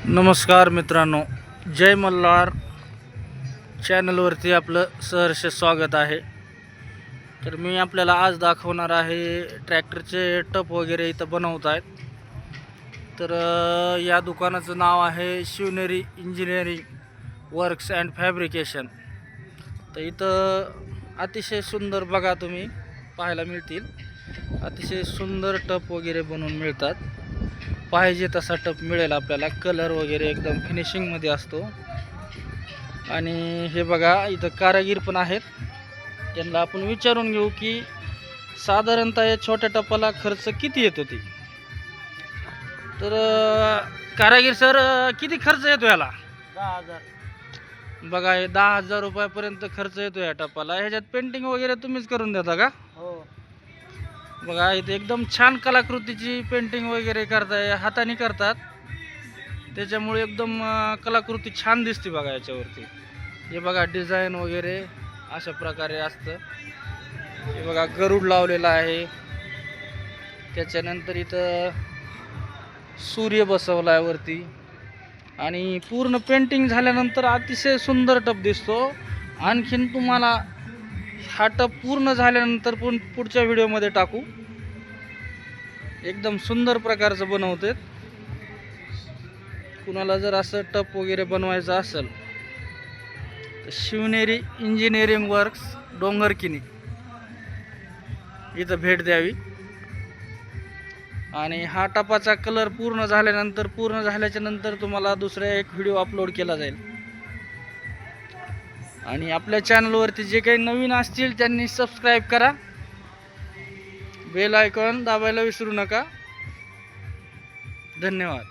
नमस्कार मित्रांनो, जय मल्हार चॅनलवरती आपलं सहर्ष स्वागत आहे। तर मी आपल्याला आज दाखवणार आहे ट्रॅक्टरचे टप वगैरे इथं बनवत आहेत। तर या दुकानाचं नाव आहे Shivneri engineering works and fabrication. तर इथं अतिशय सुंदर बघा तुम्ही पाहायला मिळतील, अतिशय सुंदर टप वगैरे बनवून मिळतात। पाहिजे तसा टप मिळेल आपल्याला, कलर वगैरे एकदम फिनिशिंगमध्ये असतो। आणि हे बघा इथं कारागीर पण आहेत, त्यांना आपण विचारून घेऊ की साधारणतः या छोट्या टपाला खर्च किती येतो ती। तर कारागीर सर, किती खर्च येतो याला? 10,000। बघा हे 10,000 रुपयापर्यंत खर्च येतो या टपाला। ह्याच्यात पेंटिंग वगैरे तुम्हीच करून देता का? हो। बघा इथे एकदम छान कलाकृतीची पेंटिंग वगैरे करताय, हाताने करतात, त्याच्यामुळे एकदम कलाकृती छान दिसते बघा याच्यावरती। हे बघा डिझाईन वगैरे अशा प्रकारे असतं। हे बघा गरुड लावलेला आहे, त्याच्यानंतर इथं सूर्य बसवलाय वरती, आणि पूर्ण पेंटिंग झाल्यानंतर अतिशय सुंदर टप दिसतो। आणखीन तुम्हाला हा टप पूर्ण झाल्यानंतर पुढच्या व्हिडिओमध्ये टाकू, एकदम सुंदर प्रकारचं बनवते। कुणाला जर असं टप वगैरे बनवायचं असेल तर शिवनेरी इंजिनिअरिंग वर्क्स डोंगरकिनी इथं भेट द्यावी। आणि हा टपाचा कलर पूर्ण झाल्याच्या नंतर तुम्हाला दुसरा एक व्हिडिओ अपलोड केला जाईल। आणि आपल्या चॅनलवरती जे काही नवीन असतील त्यांनी सबस्क्राईब करा, बेल आयकॉन दाबायला विसरू नका। धन्यवाद।